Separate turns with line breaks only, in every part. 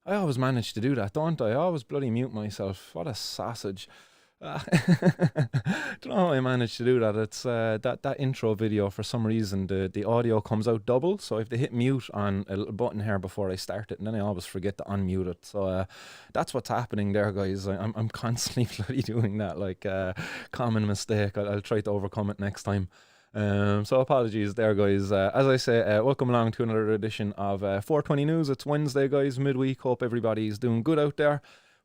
I always manage to do that, don't I? I always bloody mute myself. What a sausage. Don't know how I managed to do that. It's that intro video, for some reason the audio comes out double, so I have to hit mute on a little button here before I start it, and then I always forget to unmute it. So that's what's happening there, guys. I'm constantly bloody doing that, like common mistake. I'll try to overcome it next time. So apologies there, guys. As I say, welcome along to another edition of 420 News. It's Wednesday, guys, midweek. Hope everybody's doing good out there.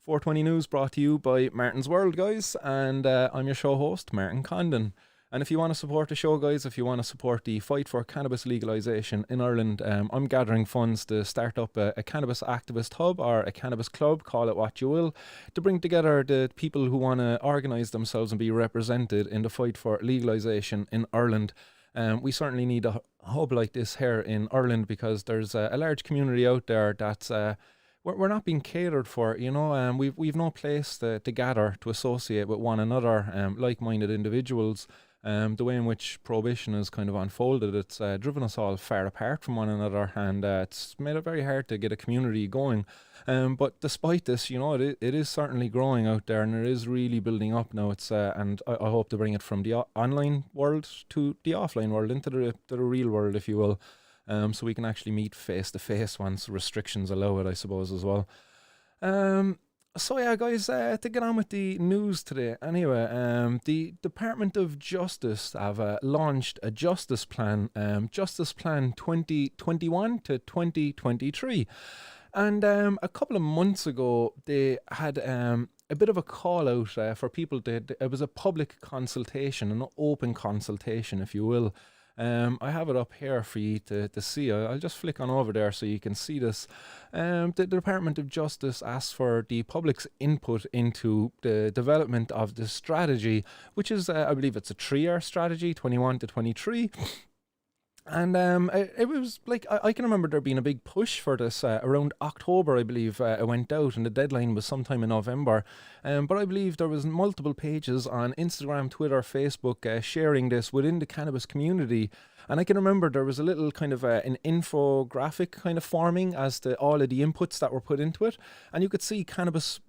420 News brought to you by Martin's World, guys, and I'm your show host, Martin Condon. And if you want to support the show, guys, if you want to support the fight for cannabis legalisation in Ireland, I'm gathering funds to start up a cannabis activist hub or a cannabis club, call it what you will, to bring together the people who want to organise themselves and be represented in the fight for legalisation in Ireland. We certainly need a hub like this here in Ireland because there's a large community out there that's we're not being catered for, you know. We've no place to gather, to associate with one another, like-minded individuals. The way in which prohibition has kind of unfolded, it's driven us all far apart from one another, and it's made it very hard to get a community going. But despite this, you know, it is certainly growing out there, and it is really building up now. It's and I hope to bring it from the online world to the offline world, into the real world, if you will. So we can actually meet face to face once restrictions allow it, I suppose, as well. So yeah, guys, to get on with the news today, anyway, the Department of Justice have launched a Justice Plan, Justice Plan 2021 to 2023. And a couple of months ago, they had a bit of a call out for people it was a public consultation, an open consultation, if you will. I have it up here for you to see. I'll just flick on over there so you can see this. The Department of Justice asked for the public's input into the development of the strategy, which is, I believe it's a 3-year strategy, 21 to 23. And it was like, I can remember there being a big push for this around October, I believe. It went out, and the deadline was sometime in November. But I believe there was multiple pages on Instagram, Twitter, Facebook sharing this within the cannabis community. And I can remember there was a little kind of an infographic kind of forming as to all of the inputs that were put into it. And you could see cannabis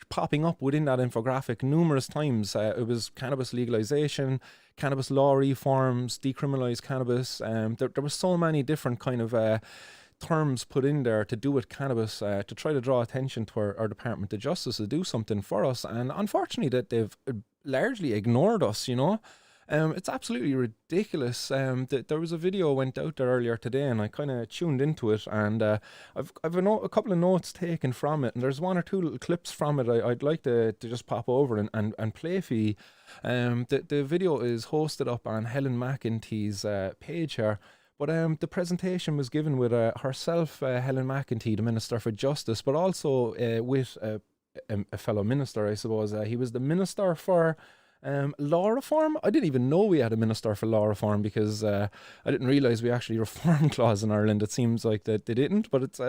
popping up within that infographic numerous times. It was cannabis legalization, cannabis law reforms, decriminalize cannabis. There were so many different kind of terms put in there to do with cannabis, to try to draw attention to our Department of Justice to do something for us. And unfortunately that they've largely ignored us, you know. It's absolutely ridiculous. There was a video went out there earlier today, and I kind of tuned into it, and I've a couple of notes taken from it, and there's one or two little clips from it I'd like to just pop over and play for you. The video is hosted up on Helen McEntee's page here. But the presentation was given with herself, Helen McEntee, the Minister for Justice, but also with a fellow minister, I suppose. He was the Minister for law reform. I didn't even know we had a Minister for law reform, because I didn't realise we actually reformed laws in Ireland. It seems like that they didn't, but it's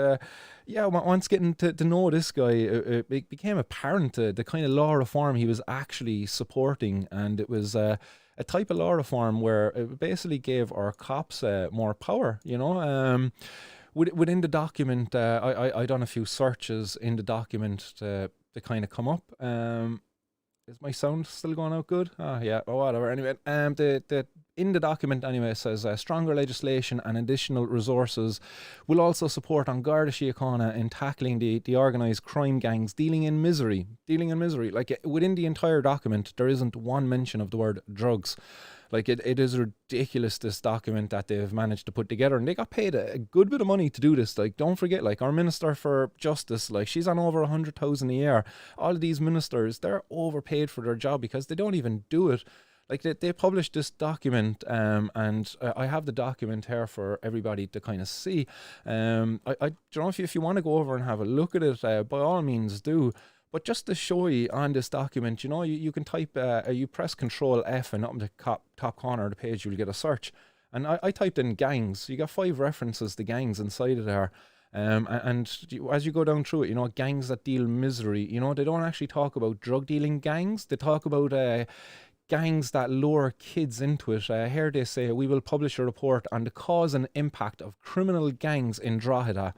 yeah, once getting to know this guy, it became apparent the kind of law reform he was actually supporting, and it was a type of law reform where it basically gave our cops more power, you know. Within the document, I done a few searches in the document to kind of come up. Is my sound still going out good? Oh, yeah, or whatever. Anyway, in the document anyway, it says stronger legislation and additional resources will also support An Garda Síochána in tackling the organised crime gangs dealing in misery. Like, within the entire document, there isn't one mention of the word drugs. Like, it is ridiculous, this document that they've managed to put together, and they got paid a good bit of money to do this. Like, don't forget, like, our Minister for Justice, like, she's on over 100,000 a year. All of these ministers, they're overpaid for their job because they don't even do it. Like, they published this document, and I have the document here for everybody to kind of see. I don't know if you want to go over and have a look at it, by all means do. But just to show you on this document, you know, you can type, you press Control F, and up in the top corner of the page, you'll get a search. And I typed in gangs. You got 5 references to gangs inside of there. And as you go down through it, you know, gangs that deal misery, you know, they don't actually talk about drug dealing gangs. They talk about gangs that lure kids into it. Here they say, we will publish a report on the cause and impact of criminal gangs in Drogheda.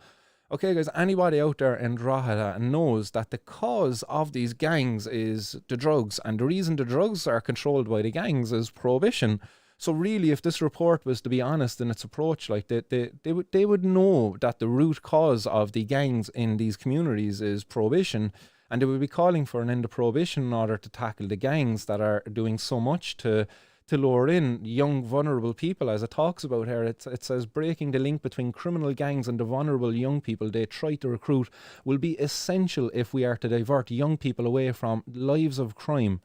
Okay, guys, anybody out there in Drogheda knows that the cause of these gangs is the drugs, and the reason the drugs are controlled by the gangs is prohibition. So really, if this report was to be honest in its approach, like they would know that the root cause of the gangs in these communities is prohibition, and they would be calling for an end of prohibition in order to tackle the gangs that are doing so much to lure in young vulnerable people. As it talks about here, it says breaking the link between criminal gangs and the vulnerable young people they try to recruit will be essential if we are to divert young people away from lives of crime.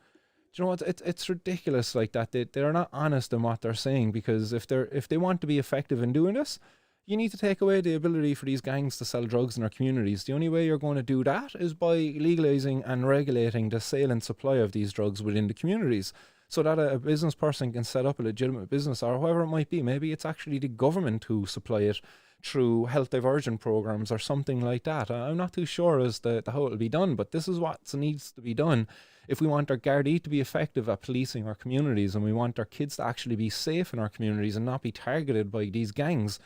Do you know what? It's ridiculous like that. They're not honest in what they're saying, because if they want to be effective in doing this, you need to take away the ability for these gangs to sell drugs in our communities. The only way you're going to do that is by legalizing and regulating the sale and supply of these drugs within the communities, so that a business person can set up a legitimate business, or whoever it might be. Maybe it's actually the government who supply it through health diversion programs or something like that. I'm not too sure as to how it'll be done, but this is what needs to be done if we want our Gardaí to be effective at policing our communities, and we want our kids to actually be safe in our communities and not be targeted by these gangs.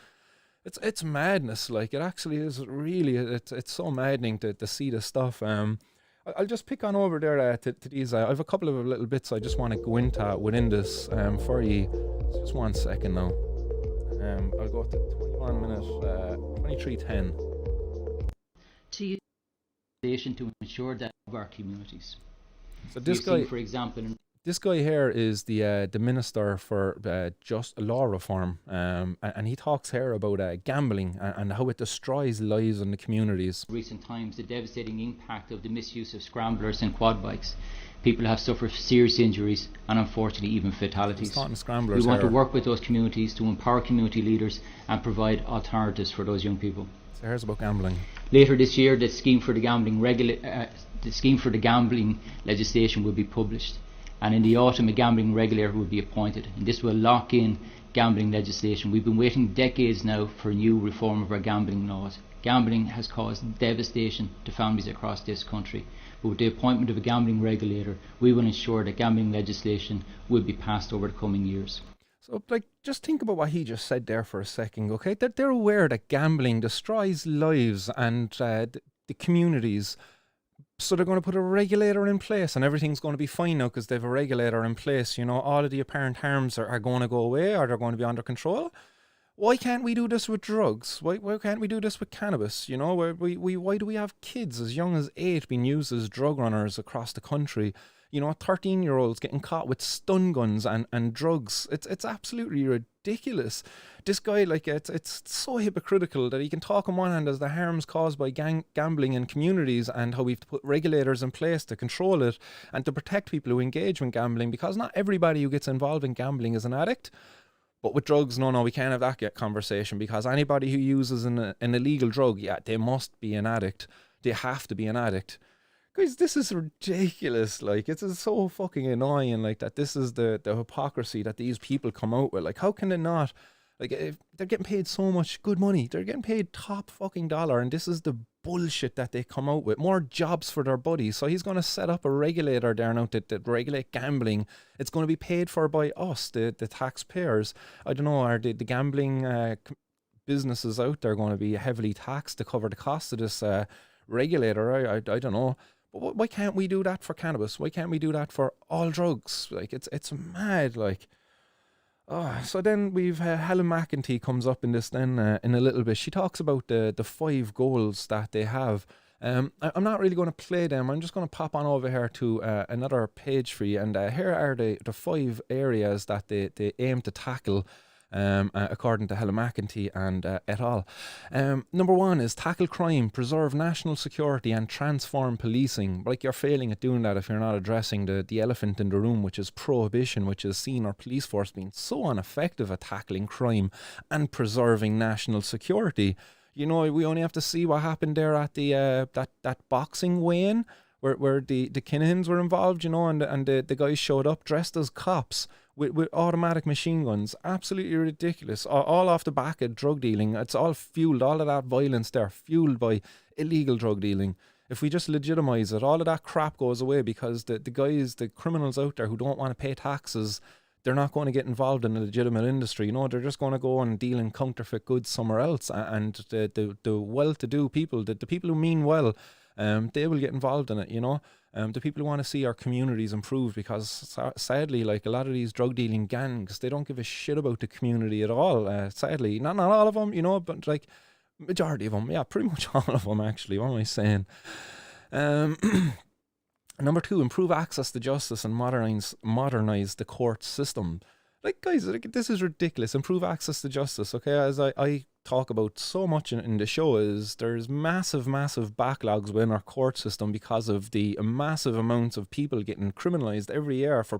It's madness. Like, it actually is really, it's so maddening to see this stuff. I'll just pick on over there to these. I have a couple of little bits I just want to go into within this for you. Just 1 second now. I'll go to 21 minutes, 23:10.
To use to ensure that of our communities.
So this guy,
for example,
this guy here is the minister for just law reform, and he talks here about gambling and how it destroys lives in the communities.
Recent times, the devastating impact of the misuse of scramblers and quad bikes. People have suffered serious injuries and unfortunately even fatalities. We want to work with those communities to empower community leaders and provide alternatives for those young people.
So here's about gambling.
Later this year, the scheme for the gambling legislation will be published, and in the autumn a gambling regulator will be appointed, and this will lock in gambling legislation. We've been waiting decades now for a new reform of our gambling laws. Gambling has caused devastation to families across this country, but with the appointment of a gambling regulator, we will ensure that gambling legislation will be passed over the coming years.
So, like, just think about what he just said there for a second, okay? They're aware that gambling destroys lives and the communities. So they're going to put a regulator in place, and everything's going to be fine now because they have a regulator in place. You know, all of the apparent harms are going to go away, or they're going to be under control. Why can't we do this with drugs? Why can't we do this with cannabis? You know, why do we have kids as young as 8 being used as drug runners across the country? You know, 13-year-olds getting caught with stun guns and drugs. It's absolutely ridiculous. This guy, like, it's so hypocritical that he can talk on one hand as the harms caused by gambling in communities and how we've to put regulators in place to control it and to protect people who engage in gambling, because not everybody who gets involved in gambling is an addict. But with drugs, no, we can't have that conversation, because anybody who uses an illegal drug, yeah, they must be an addict. They have to be an addict. Guys, this is ridiculous. Like, it's so fucking annoying, like, that this is the hypocrisy that these people come out with. Like, how can they not? Like, if they're getting paid so much good money. They're getting paid top fucking dollar, and this is the bullshit that they come out with. More jobs for their buddies. So he's going to set up a regulator there now to regulate gambling. It's going to be paid for by us, the taxpayers. I don't know, are the gambling businesses out there going to be heavily taxed to cover the cost of this regulator? I don't know. But why can't we do that for cannabis? Why can't we do that for all drugs? Like, it's mad, like. Oh, so then we've Helen McEntee comes up in this then in a little bit. She talks about the 5 goals that they have. I'm not really going to play them. I'm just going to pop on over here to another page for you. And here are the 5 areas that they aim to tackle, according to Helen McEntee and et al. Number 1 is tackle crime, preserve national security and transform policing. Like, you're failing at doing that if you're not addressing the elephant in the room, which is prohibition, which has seen our police force being so ineffective at tackling crime and preserving national security. You know, we only have to see what happened there at the that boxing weigh-in where the Kinahans were involved, you know, and the guys showed up dressed as cops with automatic machine guns. Absolutely ridiculous. All off the back of drug dealing. It's all fueled, all of that violence there, fueled by illegal drug dealing. If we just legitimise it, all of that crap goes away, because the guys, the criminals out there who don't want to pay taxes, they're not going to get involved in a legitimate industry. They're just going to go and deal in counterfeit goods somewhere else. And the well-to-do people, the people who mean well, they will get involved in it. The people who want to see our communities improve, because sadly, like a lot of these drug dealing gangs, they don't give a shit about the community at all. Sadly, not all of them, but like majority of them, yeah, pretty much all of them actually. What am I saying? Number 2, improve access to justice and modernize the court system. Like, guys, this is ridiculous. Improve access to justice, okay? As I talk about so much in the show, is there's massive backlogs within our court system because of the massive amounts of people getting criminalized every year for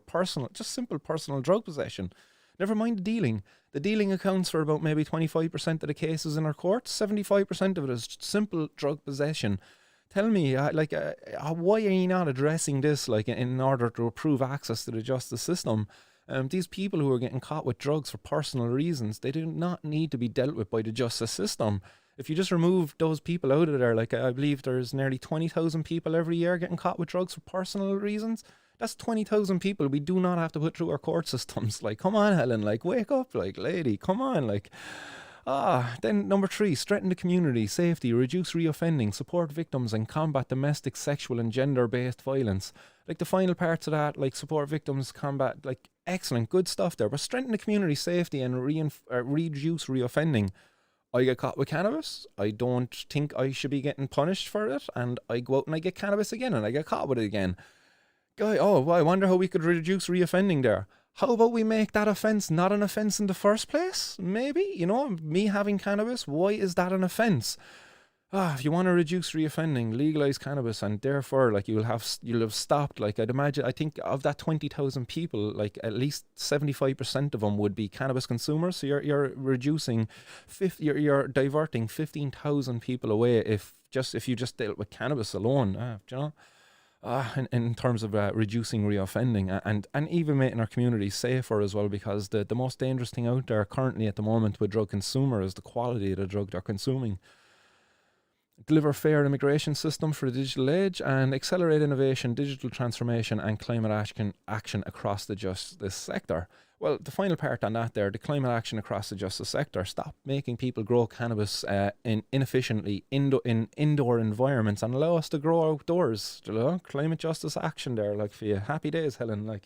simple personal drug possession. Never mind the dealing. The dealing accounts for about maybe 25% of the cases in our courts. 75% of it is simple drug possession. Tell me, why are you not addressing this, like, in order to improve access to the justice system? These people who are getting caught with drugs for personal reasons, they do not need to be dealt with by the justice system. If you just remove those people out of there, like I believe there's nearly 20,000 people every year getting caught with drugs for personal reasons. That's 20,000 people we do not have to put through our court systems. Like, come on, Helen, like, wake up, like, lady, come on, like. Then number 3, strengthen the community, safety, reduce reoffending, support victims and combat domestic, sexual and gender-based violence. Like the final parts of that, like support victims, combat, like excellent, good stuff there. But strengthen the community, safety and reduce reoffending. I get caught with cannabis. I don't think I should be getting punished for it. And I go out and I get cannabis again and I get caught with it again. I wonder how we could reduce reoffending there. How about we make that offence not an offence in the first place? Maybe, me having cannabis, why is that an offence? If you want to reduce reoffending, legalise cannabis, and therefore, like, you'll have stopped, like, I think of that 20,000 people, like, at least 75% of them would be cannabis consumers. So you're reducing, you're diverting 15,000 people away if you just dealt with cannabis alone, in terms of reducing reoffending and even making our community safer as well, because the most dangerous thing out there currently at the moment with drug consumer is the quality of the drug they're consuming. Deliver fair immigration system for the digital age and accelerate innovation, digital transformation and climate action across the justice sector. Well, the final part on that there, the climate action across the justice sector. Stop making people grow cannabis inefficiently in indoor environments and allow us to grow outdoors. Climate justice action there, like, for you. Happy days, Helen, like,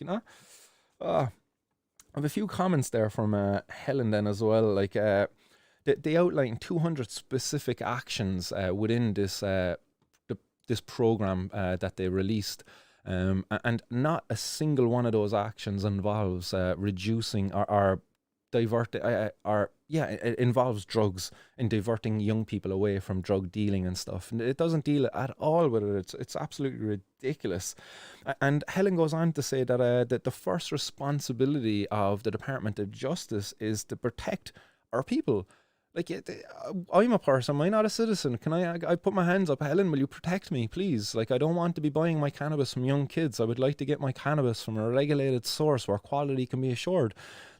I have a few comments there from Helen then as well, like, they outline 200 specific actions within this this program that they released. And not a single one of those actions involves reducing or diverting, it involves drugs and diverting young people away from drug dealing and stuff. And it doesn't deal at all with it. It's absolutely ridiculous. And Helen goes on to say that the first responsibility of the Department of Justice is to protect our people. Like, I'm a person, am I not a citizen? Can I put my hands up? Helen, will you protect me, please? Like, I don't want to be buying my cannabis from young kids. I would like to get my cannabis from a regulated source where quality can be assured.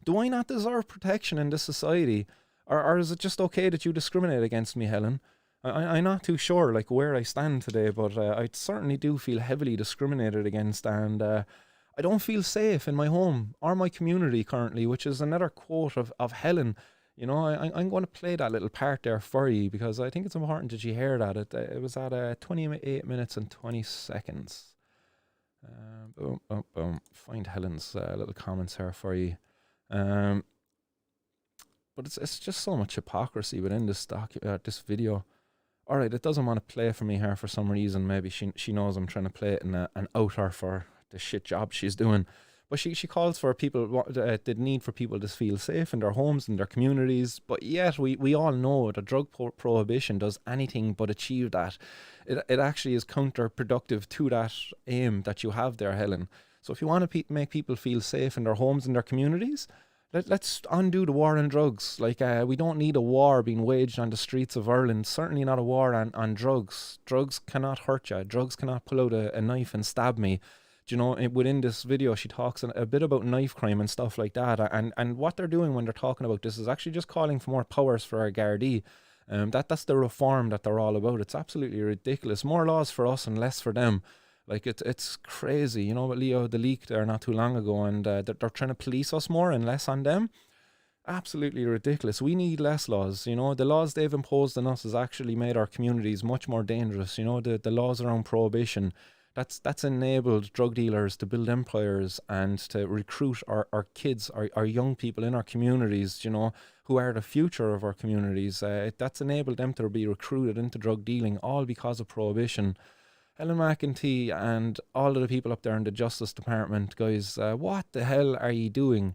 Do I not deserve protection in this society? Or is it just okay that you discriminate against me, Helen? I'm not too sure, like, where I stand today, but I certainly do feel heavily discriminated against, and I don't feel safe in my home or my community currently, which is another quote of Helen. I'm going to play that little part there for you because I think it's important that you hear that. It was at 28 minutes and 20 seconds. Boom. Find Helen's little comments here for you. But it's just so much hypocrisy within this this video. All right, it doesn't want to play for me here for some reason. Maybe she knows I'm trying to play it in an out her for the shit job she's doing. But she calls for people, the need for people to feel safe in their homes and their communities. But yet we all know that drug prohibition does anything but achieve that. It actually is counterproductive to that aim that you have there, Helen. So if you want to make people feel safe in their homes and their communities, let's undo the war on drugs. Like, we don't need a war being waged on the streets of Ireland. Certainly not a war on drugs. Drugs cannot hurt you. Drugs cannot pull out a knife and stab me. Within this video, she talks a bit about knife crime and stuff like that. And what they're doing when they're talking about this is actually just calling for more powers for our Gardaí. That's the reform that they're all about. It's absolutely ridiculous. More laws for us and less for them. Like it's crazy, you know. But Leo, the leak there not too long ago, and they're trying to police us more and less on them. Absolutely ridiculous. We need less laws. You know, the laws they've imposed on us has actually made our communities much more dangerous. You know, the laws around prohibition. That's enabled drug dealers to build empires and to recruit our kids, our young people in our communities, you know, who are the future of our communities. That's enabled them to be recruited into drug dealing, all because of prohibition. Helen McEntee and all of the people up there in the Justice Department, guys, what the hell are you doing?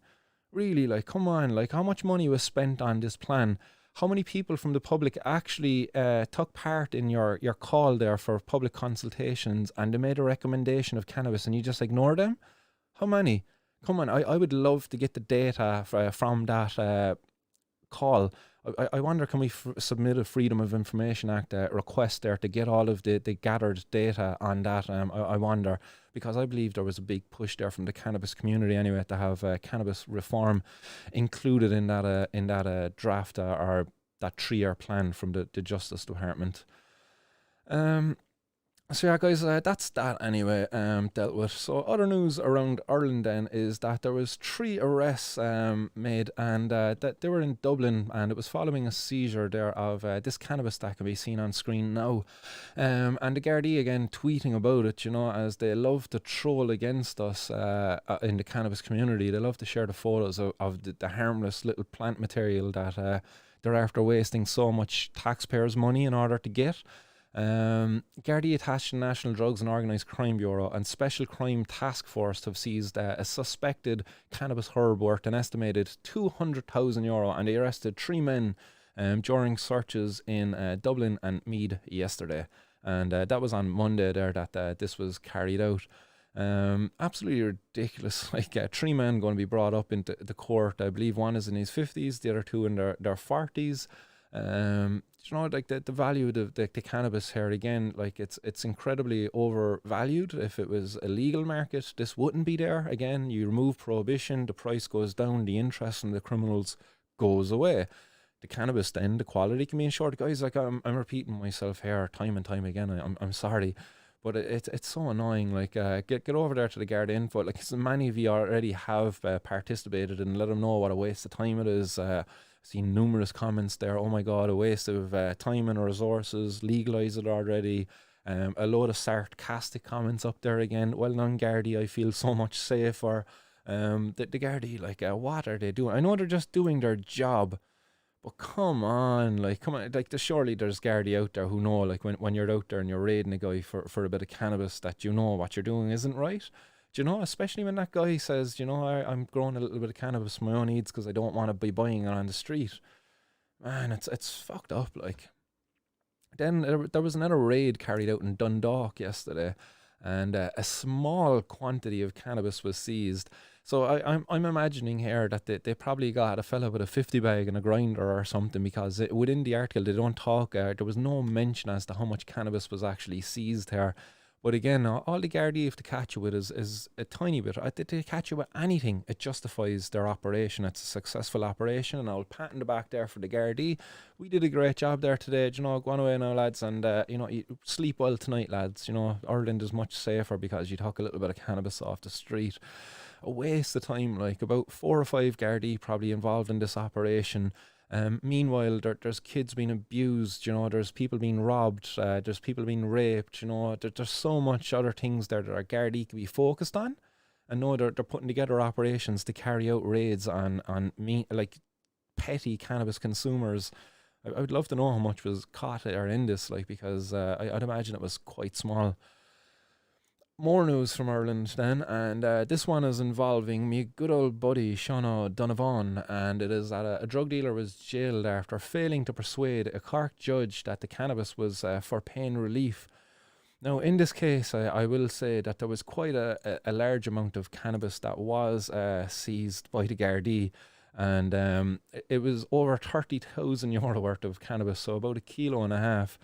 Really, like, come on, like, how much money was spent on this plan? How many people from the public actually took part in your call there for public consultations and they made a recommendation of cannabis and you just ignore them? How many? Come on, I would love to get the data from that call. I wonder, can we submit a Freedom of Information Act request there to get all of the gathered data on that? I wonder, because I believe there was a big push there from the cannabis community anyway to have cannabis reform included in that draft or that 3-year plan from the Justice Department. So yeah, guys, that's that anyway, dealt with. So other news around Ireland then is that there was 3 arrests made, and that they were in Dublin, and it was following a seizure there of this cannabis that can be seen on screen now. And the Gardaí again tweeting about it, you know, as they love to troll against us in the cannabis community. They love to share the photos of the harmless little plant material that they're after wasting so much taxpayers' money in order to get. Gardaí attached to National Drugs and Organised Crime Bureau and Special Crime Task Force have seized a suspected cannabis herb worth an estimated €200,000, and they arrested 3 men during searches in Dublin and Meath yesterday. And that was on Monday there that this was carried out. Absolutely ridiculous. Like 3 men going to be brought up into the court. I believe one is in his 50s, the other 2 in their 40s. You know, like the value of the cannabis here again, like it's incredibly overvalued. If it was a legal market, this wouldn't be there. Again, you remove prohibition, the price goes down, the interest from the criminals goes away. The cannabis then, the quality can be ensured. Guys, like I'm repeating myself here time and time again. I'm sorry, but it's so annoying. Like get over there to the Garda Info. Like so many of you already have participated, and let them know what a waste of time it is. Seen numerous comments there. Oh my God, a waste of time and resources. Legalise it already. A load of sarcastic comments up there again. Well done, Gardaí. I feel so much safer. The Gardaí, like, what are they doing? I know they're just doing their job, but come on, like, surely there's Gardaí out there who know, like, when you're out there and you're raiding a guy for a bit of cannabis, that you know what you're doing isn't right. Do you know, especially when that guy says, you know, I'm growing a little bit of cannabis for my own needs because I don't want to be buying it on the street. Man, it's fucked up, like. Then there was another raid carried out in Dundalk yesterday, and a small quantity of cannabis was seized. So I'm imagining here that they probably got a fella with a 50 bag and a grinder or something, because within the article they don't talk, there was no mention as to how much cannabis was actually seized here. But again, all the Gardaí have to catch you with is a tiny bit. They catch you with anything, it justifies their operation. It's a successful operation, and I'll pat in the back there for the Gardaí. We did a great job there today. Do you know, go on away now, lads, and you know, you sleep well tonight, lads. You know, Ireland is much safer because you took a little bit of cannabis off the street. A waste of time, like about 4 or 5 Gardaí probably involved in this operation. Meanwhile, there's kids being abused, you know, there's people being robbed, there's people being raped, you know, there's so much other things there that our Gardaí can be focused on. And no, they're putting together operations to carry out raids on like petty cannabis consumers. I would love to know how much was caught there in this, like, because I'd imagine it was quite small. More news from Ireland then, and this one is involving me good old buddy Sean O'Donovan, and it is that a drug dealer was jailed after failing to persuade a Cork judge that the cannabis was for pain relief. Now, in this case, I will say that there was quite a large amount of cannabis that was seized by the Gardaí, and it was over €30,000 worth of cannabis, so about 1.5 kilos.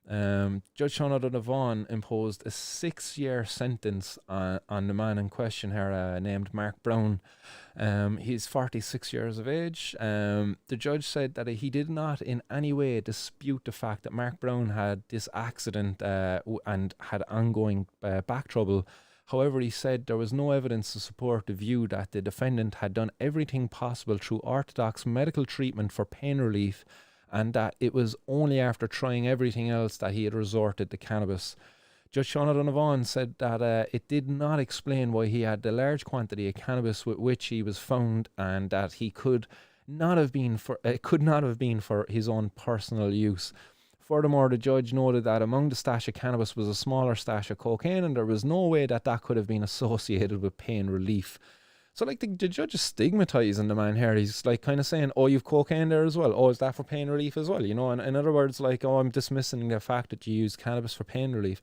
Judge Sean O'Donovan imposed a 6-year sentence on the man in question here, named Mark Brown. He's 46 years of age. The judge said that he did not in any way dispute the fact that Mark Brown had this accident and had ongoing back trouble. However, he said there was no evidence to support the view that the defendant had done everything possible through orthodox medical treatment for pain relief, and that it was only after trying everything else that he had resorted to cannabis. Judge Sean O'Donovan said that it did not explain why he had the large quantity of cannabis with which he was found, and that he could not have been for his own personal use. Furthermore, the judge noted that among the stash of cannabis was a smaller stash of cocaine, and there was no way that could have been associated with pain relief. So, like, the judge is stigmatising the man here. He's, like, kind of saying, oh, you've cocaine there as well. Oh, is that for pain relief as well? You know, and in other words, like, oh, I'm dismissing the fact that you use cannabis for pain relief.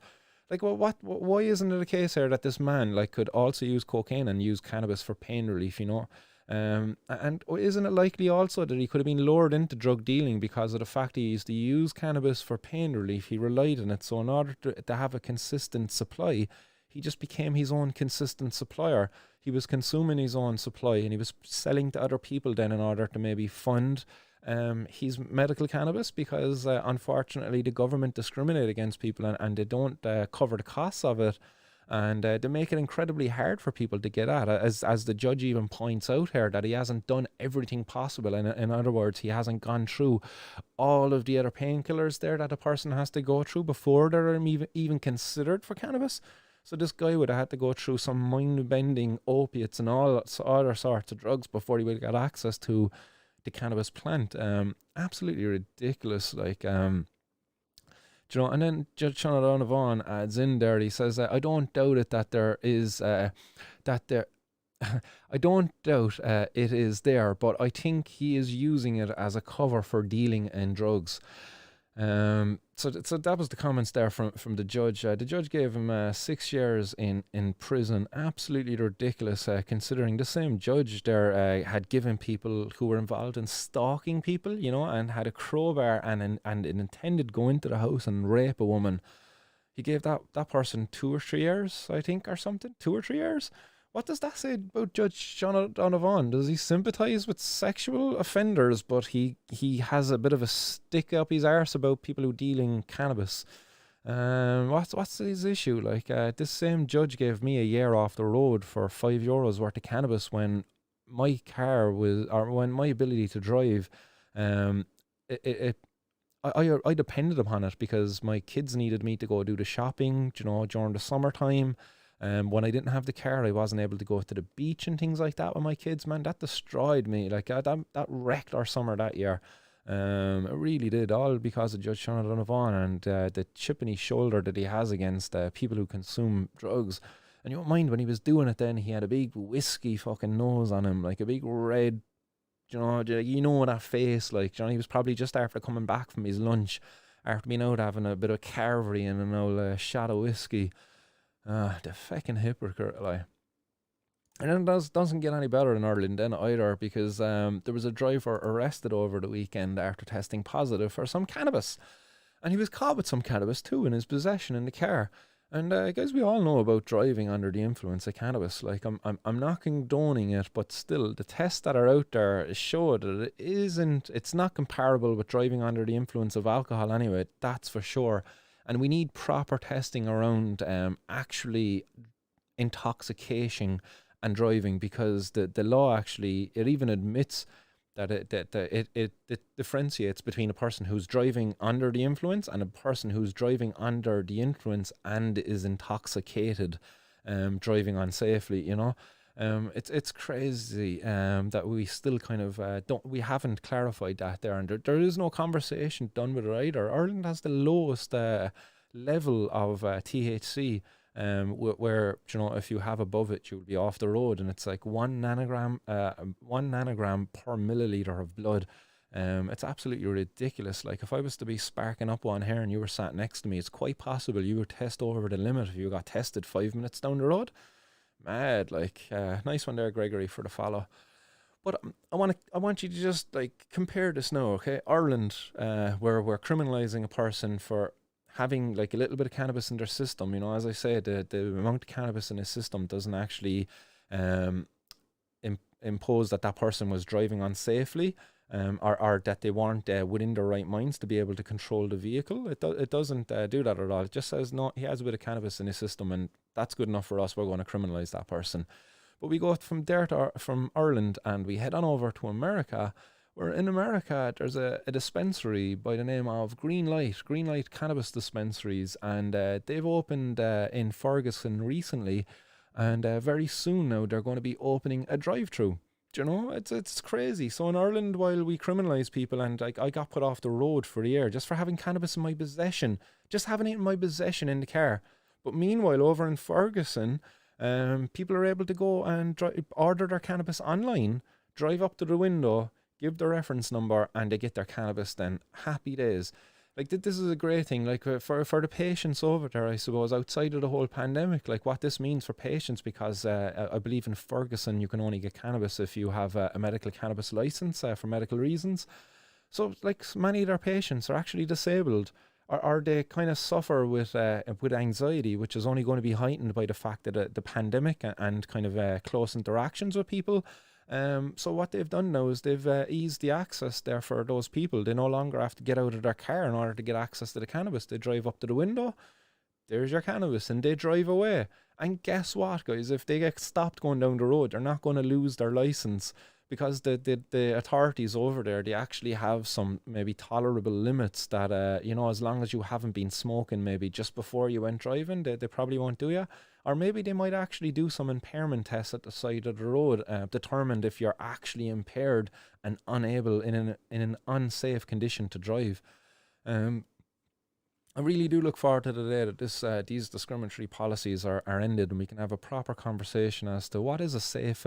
Like, well, why isn't it a case here that this man, like, could also use cocaine and use cannabis for pain relief, you know? And isn't it likely also that he could have been lured into drug dealing because of the fact he used to use cannabis for pain relief? He relied on it. So in order to have a consistent supply, he just became his own consistent supplier. He was consuming his own supply, and he was selling to other people then in order to maybe fund his medical cannabis, because unfortunately the government discriminate against people, and they don't cover the costs of it. And they make it incredibly hard for people to get at, as the judge even points out here, that he hasn't done everything possible. In other words, he hasn't gone through all of the other painkillers there that a person has to go through before they're even considered for cannabis. So this guy would have had to go through some mind-bending opiates and all other sorts of drugs before he would get access to the cannabis plant. Absolutely ridiculous. Like, you know, and then Judge Sean O'Donovan adds in there, he says, I don't doubt it that there is, I don't doubt it is there, but I think he is using it as a cover for dealing in drugs. So that was the comments there from the judge. The judge gave him 6 years in prison. Absolutely ridiculous, considering the same judge there had given people who were involved in stalking people, you know, and had a crowbar and intended go into the house and rape a woman. He gave that person 2 or 3 years, I think, or something. 2 or 3 years. What does that say about Judge Sean O'Donovan? Does he sympathise with sexual offenders, but he has a bit of a stick up his arse about people who deal in cannabis? What's his issue? Like, this same judge gave me a year off the road for €5 worth of cannabis when my car was, or when my ability to drive, I depended upon it because my kids needed me to go do the shopping, you know, during the summertime. When I didn't have the car, I wasn't able to go to the beach and things like that with my kids, man. That destroyed me. Like, that wrecked our summer that year. It really did, all because of Judge Sean O'Donovan and the chip in his shoulder that he has against people who consume drugs. And you don't mind, when he was doing it then, he had a big whiskey fucking nose on him, like a big red, you know that face, like, you know, he was probably just after coming back from his lunch, after being out having a bit of carvery and an old shot of whiskey. The fucking hypocrite, like. And then it doesn't get any better in Ireland then either, because there was a driver arrested over the weekend after testing positive for some cannabis. And he was caught with some cannabis too in his possession in the car. And guys, we all know about driving under the influence of cannabis. Like, I'm not condoning it, but still, the tests that are out there show that it's not comparable with driving under the influence of alcohol anyway, that's for sure. And we need proper testing around actually intoxication and driving, because the law actually, it even admits that it differentiates between a person who's driving under the influence and a person who's driving under the influence and is intoxicated, driving unsafely, you know. It's crazy that we still kind of we haven't clarified that there, and there is no conversation done with it either. Ireland has the lowest level of THC, where, you know, if you have above it, you'll be off the road, and it's like 1 nanogram per milliliter of blood. It's absolutely ridiculous. Like, if I was to be sparking up one here and you were sat next to me, it's quite possible you would test over the limit if you got tested 5 minutes down the road. Mad. Like, nice one there, Gregory, for the follow. But I want you to just, like, compare this now, okay? Ireland, where we're criminalising a person for having like a little bit of cannabis in their system, you know, as I said, the amount of cannabis in a system doesn't actually um, impose that that person was driving unsafely, or that they weren't within their right minds to be able to control the vehicle. It doesn't do that at all. It just says, no, he has a bit of cannabis in his system, and that's good enough for us. We're going to criminalise that person. But we go from there to from Ireland, and we head on over to America. Where in America, there's a dispensary by the name of Greenlight Cannabis Dispensaries, and they've opened in Ferguson recently, and very soon now they're going to be opening a drive-through. Do you know, it's crazy. So in Ireland, while we criminalise people, and I got put off the road for a year just for having cannabis in my possession, just having it in my possession in the car. But meanwhile, over in Ferguson, people are able to go and order their cannabis online, drive up to the window, give the reference number, and they get their cannabis then. Happy days. Like, this is a great thing, like, for the patients over there, I suppose, outside of the whole pandemic, like, what this means for patients, because I believe in Ferguson, you can only get cannabis if you have a medical cannabis license for medical reasons. So, like, many of their patients are actually disabled, or they kind of suffer with anxiety, which is only going to be heightened by the fact that the pandemic and kind of close interactions with people. So what they've done now is they've eased the access there for those people. They no longer have to get out of their car in order to get access to the cannabis. They drive up to the window, there's your cannabis, and they drive away. And guess what, guys? If they get stopped going down the road, they're not going to lose their license, because the authorities over there, they actually have some maybe tolerable limits that, you know, as long as you haven't been smoking maybe just before you went driving, they probably won't do you. Or maybe they might actually do some impairment tests at the side of the road, determined if you're actually impaired and unable in an unsafe condition to drive. I really do look forward to the day that these discriminatory policies are ended, and we can have a proper conversation as to what is a safe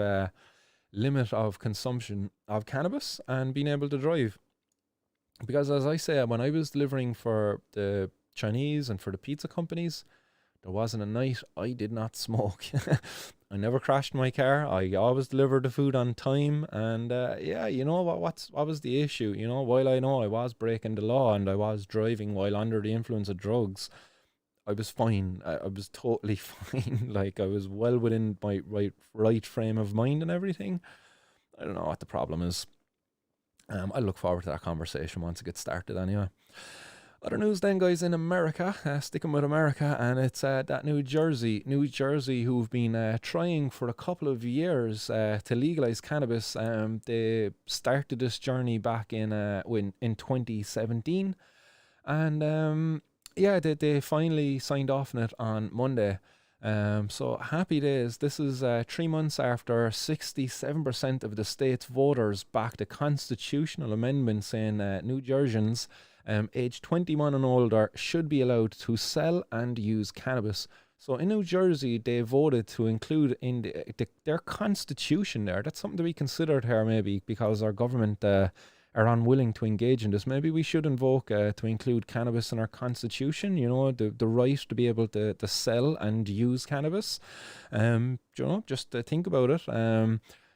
limit of consumption of cannabis and being able to drive. Because as I say, when I was delivering for the Chinese and for the pizza companies, there wasn't a night I did not smoke. I never crashed my car. I always delivered the food on time. And yeah, you know what was the issue? You know, while I know I was breaking the law and I was driving while under the influence of drugs, I was fine. I was totally fine. Like, I was well within my right frame of mind and everything. I don't know what the problem is. I look forward to that conversation once it gets started anyway. Other news then, guys, in America, sticking with America, and it's that New Jersey, who've been trying for a couple of years to legalise cannabis. They started this journey back in 2017, and yeah, they finally signed off on it on Monday. So happy days. This is 3 months after 67% of the state's voters backed a constitutional amendment saying New Jerseyans aged 21 and older should be allowed to sell and use cannabis. So in New Jersey, they voted to include in their constitution there. That's something to be considered here, maybe, because our government are unwilling to engage in this. Maybe we should invoke to include cannabis in our constitution, you know, the right to be able to sell and use cannabis. You know, just think about it.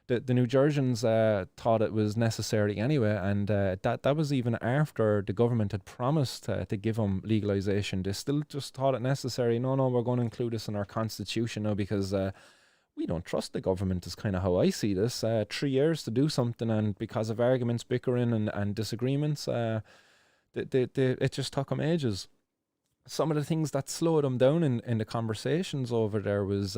The New Jerseyans thought it was necessary anyway, and that was even after the government had promised to give them legalization. They still just thought it necessary. No, we're going to include this in our constitution now, because we don't trust the government, is kind of how I see this. 3 years to do something, and because of arguments, bickering and disagreements, it just took them ages. Some of the things that slowed them down in the conversations over there was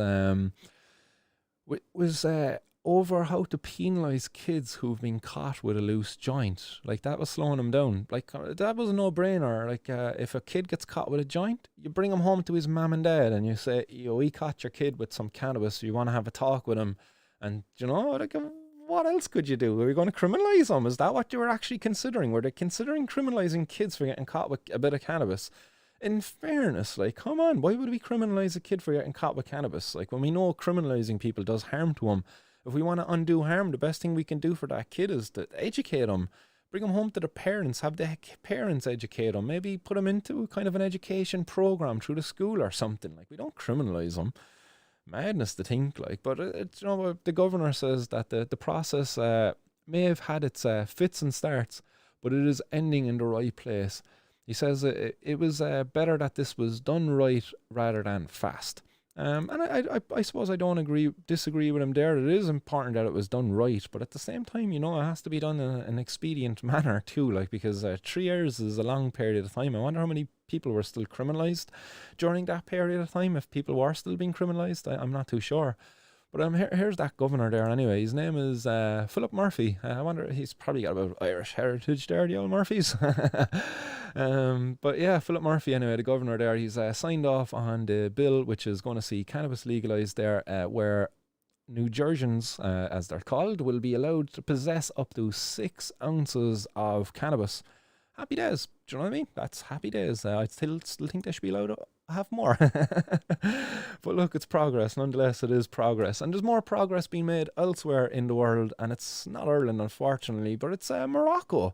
over how to penalise kids who've been caught with a loose joint. Like, that was slowing them down. Like, that was a no-brainer. Like, if a kid gets caught with a joint, you bring him home to his mum and dad and you say, we caught your kid with some cannabis, you want to have a talk with him. And, you know, like, what else could you do? Are we going to criminalise them? Is that what you were actually considering? Were they considering criminalising kids for getting caught with a bit of cannabis? In fairness, like, come on, why would we criminalise a kid for getting caught with cannabis? Like, when we know criminalising people does harm to them, if we want to undo harm, the best thing we can do for that kid is to educate them. Bring them home to their parents, have the parents educate them, maybe put them into kind of an education program through the school or something. Like, we don't criminalise them. Madness to think, like. But, you know, the governor says that the process may have had its fits and starts, but it is ending in the right place. He says it was better that this was done right rather than fast. And I suppose I don't disagree with him there. It is important that it was done right, but at the same time, it has to be done in an expedient manner too. Like, because 3 years is a long period of time. I wonder how many people were still criminalised during that period of time. If people were still being criminalised, I'm not too sure. But here's that governor there anyway. His name is Philip Murphy. I wonder, he's probably got about Irish heritage there, the old Murphys. But yeah, Philip Murphy anyway, the governor there, he's signed off on the bill which is going to see cannabis legalised there, where New Jerseyans, as they're called, will be allowed to possess up to 6 ounces of cannabis. Happy days. Do you know what I mean? That's happy days. I still think they should be allowed to have more. But look, it's progress. Nonetheless, it is progress. And there's more progress being made elsewhere in the world. And it's not Ireland, unfortunately, but it's Morocco.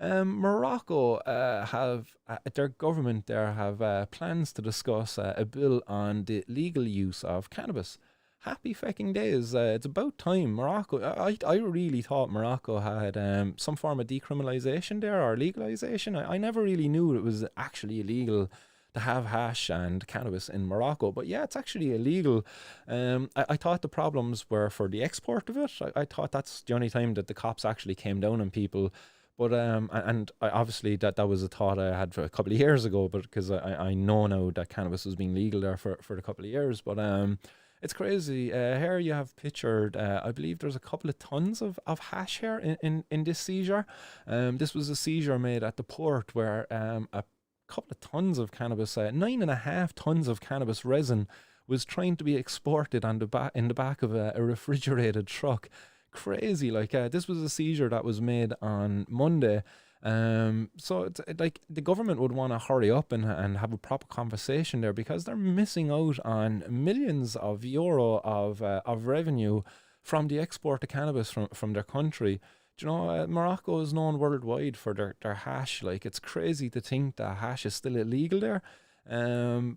Morocco have, their government there have plans to discuss a bill on the legal use of cannabis. Happy fucking days. It's about time. Morocco, I really thought Morocco had some form of decriminalisation there, or legalisation. I never really knew it was actually illegal to have hash and cannabis in Morocco, but yeah, it's actually illegal. I thought the problems were for the export of it. I thought that's the only time that the cops actually came down on people. But obviously that was a thought I had for a couple of years ago, but because I know now that cannabis was being legal there for a couple of years. But it's crazy. Here you have pictured, I believe there's a couple of tons of hash here in this seizure. This was a seizure made at the port where a couple of tons of cannabis, 9.5 tons of cannabis resin was trying to be exported in the back of a refrigerated truck. Crazy. Like, this was a seizure that was made on Monday. So it's like the government would want to hurry up and have a proper conversation there, because they're missing out on millions of euro of revenue from the export of cannabis from their country. Do you know, Morocco is known worldwide for their hash. Like, it's crazy to think that hash is still illegal there.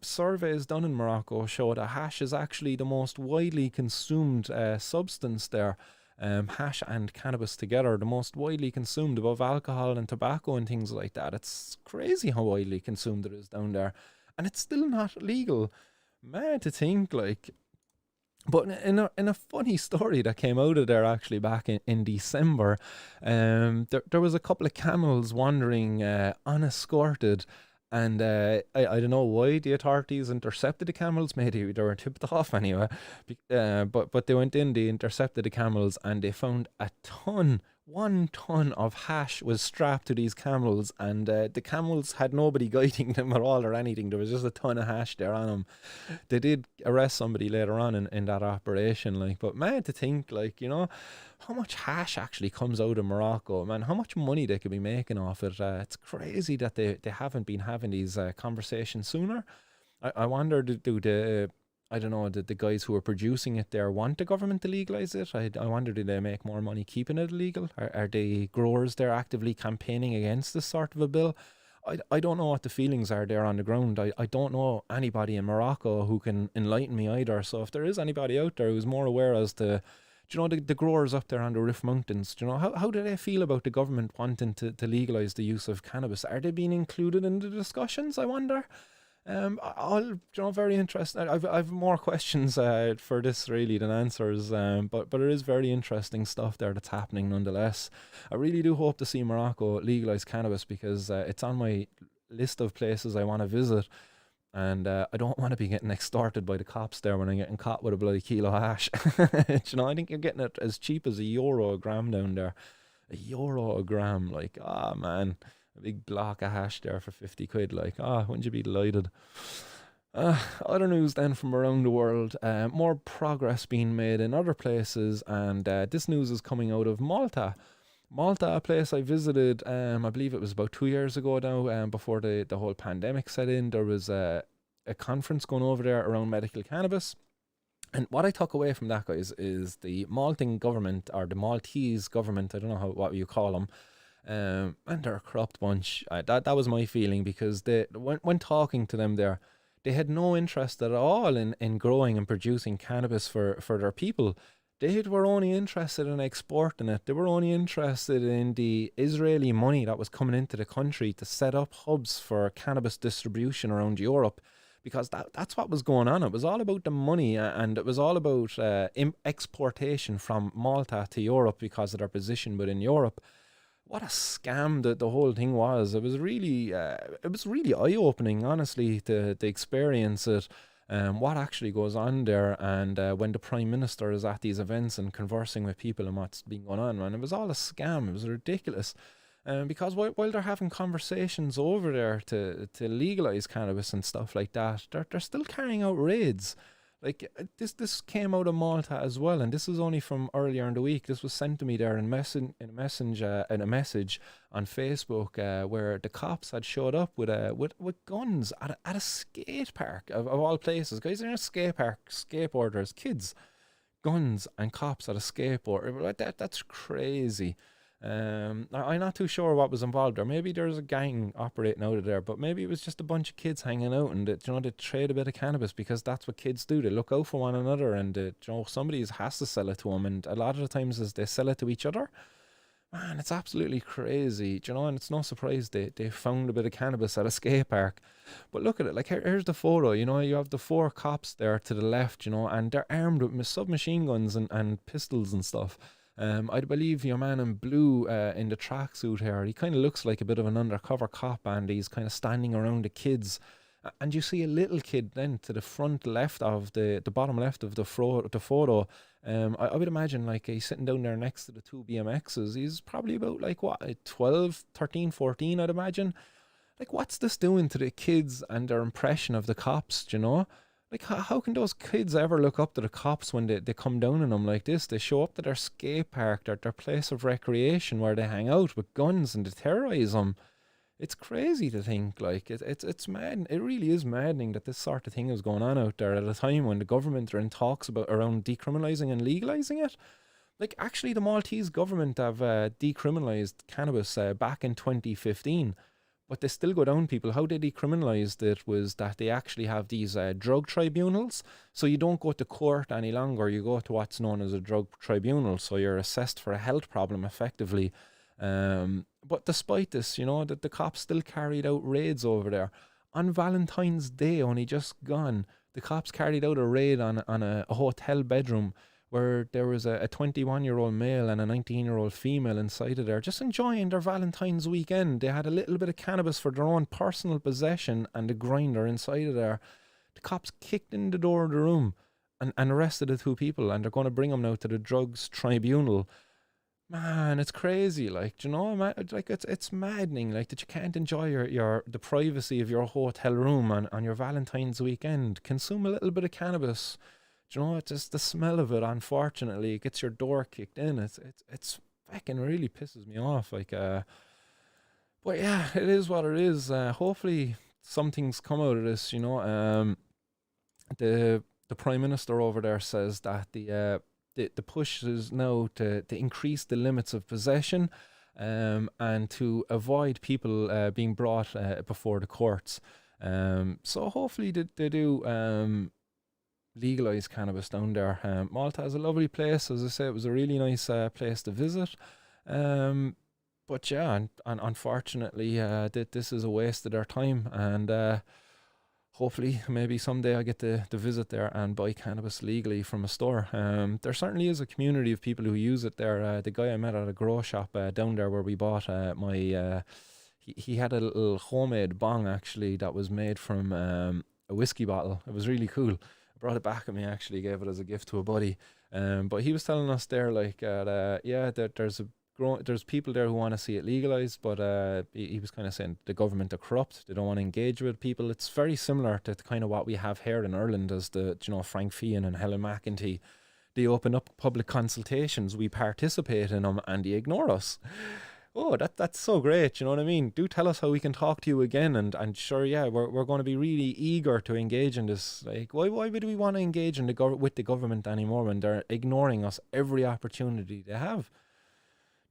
Surveys done in Morocco show that hash is actually the most widely consumed substance there. Hash and cannabis together, the most widely consumed above alcohol and tobacco and things like that. It's crazy how widely consumed it is down there, and it's still not legal. Mad to think, like. But in a funny story that came out of there actually back in December, there was a couple of camels wandering unescorted. And I don't know why the authorities intercepted the camels. Maybe they were tipped off anyway. But they went in, they intercepted the camels, and they found 1 ton of hash was strapped to these camels, and the camels had nobody guiding them at all or anything. There was just a ton of hash there on them. They did arrest somebody later on in that operation, like. But man, to think, like, how much hash actually comes out of Morocco, man, how much money they could be making off it. It's crazy that they haven't been having these conversations sooner. I wonder, do the guys who are producing it there want the government to legalise it? I wonder, do they make more money keeping it illegal? Are the growers there actively campaigning against this sort of a bill? I don't know what the feelings are there on the ground. I don't know anybody in Morocco who can enlighten me either. So if there is anybody out there who's more aware as to, the growers up there on the Rift Mountains, how do they feel about the government wanting to legalise the use of cannabis? Are they being included in the discussions, I wonder? Very interesting. I've more questions for this really than answers, but it is very interesting stuff there that's happening nonetheless. I really do hope to see Morocco legalise cannabis, because it's on my list of places I want to visit, and I don't want to be getting extorted by the cops there when I'm getting caught with a bloody kilo of hash. I think you're getting it as cheap as €1 a gram down there. €1 a gram, like, man. A big block of hash there for 50 quid, like, wouldn't you be delighted? Other news then from around the world, more progress being made in other places, and this news is coming out of Malta. Malta, a place I visited, I believe it was about 2 years ago now, before the whole pandemic set in. There was a conference going over there around medical cannabis. And what I took away from that, guys, is the Maltan government, or the Maltese government, I don't know what you call them, and they're a corrupt bunch. That was my feeling, because when talking to them there, they had no interest at all in growing and producing cannabis for their people. They were only interested in exporting it. They were only interested in the Israeli money that was coming into the country to set up hubs for cannabis distribution around Europe, because that's what was going on. It was all about the money, and it was all about exportation from Malta to Europe because of their position within Europe. What a scam the whole thing was. It was really eye opening, honestly, to experience it. What actually goes on there, and when the Prime Minister is at these events and conversing with people and what's been going on, man, it was all a scam. It was ridiculous. Because while they're having conversations over there to legalise cannabis and stuff like that, they're still carrying out raids. Like this came out of Malta as well, and this is only from earlier in the week. This was sent to me there in a message on Facebook, where the cops had showed up with guns at a skate park of all places. Guys, they're in a skate park, skateboarders, kids, guns and cops at a skateboard. Like that's crazy. I'm not too sure what was involved, or maybe there's a gang operating out of there, but maybe it was just a bunch of kids hanging out and they trade a bit of cannabis, because that's what kids do. They look out for one another, and somebody has to sell it to them, and a lot of the times as they sell it to each other. Man, it's absolutely crazy, and it's no surprise they found a bit of cannabis at a skate park. But look at it, like here's the photo. You have the 4 cops there to the left, and they're armed with submachine guns and pistols and stuff. I believe your man in blue in the tracksuit here, he kind of looks like a bit of an undercover cop, and he's kind of standing around the kids. And you see a little kid then to the front left of the bottom left of the photo. I would imagine like he's sitting down there next to the 2 BMXs. He's probably about like 12, 13, 14, I'd imagine. Like, what's this doing to the kids and their impression of the cops, Like, how can those kids ever look up to the cops when they come down on them like this? They show up to their skate park, their place of recreation where they hang out with guns and they terrorise them. It's crazy to think, like, it's mad. It really is maddening that this sort of thing is going on out there at a time when the government are in talks around decriminalising and legalising it. Like, actually, the Maltese government have decriminalised cannabis back in 2015. But they still go down people. How they decriminalised it was that they actually have these drug tribunals. So you don't go to court any longer. You go to what's known as a drug tribunal. So you're assessed for a health problem effectively. But despite this, that the cops still carried out raids over there. On Valentine's Day, only just gone, the cops carried out a raid on a hotel bedroom where there was a 21-year-old male and a 19-year-old female inside of there just enjoying their Valentine's weekend. They had a little bit of cannabis for their own personal possession and a grinder inside of there. The cops kicked in the door of the room and arrested the 2 people, and they're going to bring them now to the drugs tribunal. Man, it's crazy, like, like it's maddening, like, that you can't enjoy the privacy of your hotel room on your Valentine's weekend. Consume a little bit of cannabis. It's just the smell of it, unfortunately, it gets your door kicked in. It's fucking really pisses me off. Like, but yeah, it is what it is. Hopefully something's come out of this, The Prime Minister over there says that the push is now to increase the limits of possession, and to avoid people being brought before the courts. So hopefully they do legalise cannabis down there. Malta is a lovely place. As I say, it was a really nice place to visit. But yeah, and unfortunately, this is a waste of their time. And hopefully, maybe someday I get to visit there and buy cannabis legally from a store. There certainly is a community of people who use it there. The guy I met at a grow shop down there where we bought he had a little homemade bong, actually, that was made from a whiskey bottle. It was really cool. I brought it back and me, actually gave it as a gift to a buddy. But he was telling us there, like, that there's people there who want to see it legalized, but he was kind of saying the government are corrupt. They don't want to engage with people. It's very similar to kind of what we have here in Ireland as Frank Feehan and Helen McEntee. They open up public consultations, we participate in them, and they ignore us. Oh, that's so great, you know what I mean? Do tell us how we can talk to you again, and sure, yeah, we're going to be really eager to engage in this. Like, why would we want to engage with the government anymore when they're ignoring us every opportunity they have?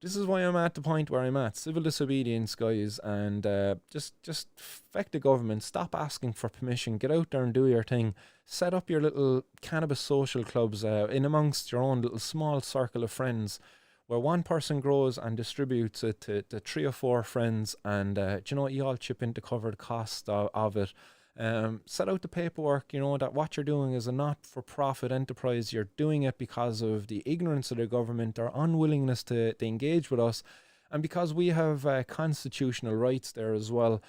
This is why I'm at the point where I'm at. Civil disobedience, guys, and just feck the government. Stop asking for permission. Get out there and do your thing. Set up your little cannabis social clubs in amongst your own little small circle of friends, where one person grows and distributes it to 3 or 4 friends, and you all chip in to cover the cost of it. Set out the paperwork, that what you're doing is a not-for-profit enterprise. You're doing it because of the ignorance of the government, or unwillingness to engage with us, and because we have constitutional rights there as well.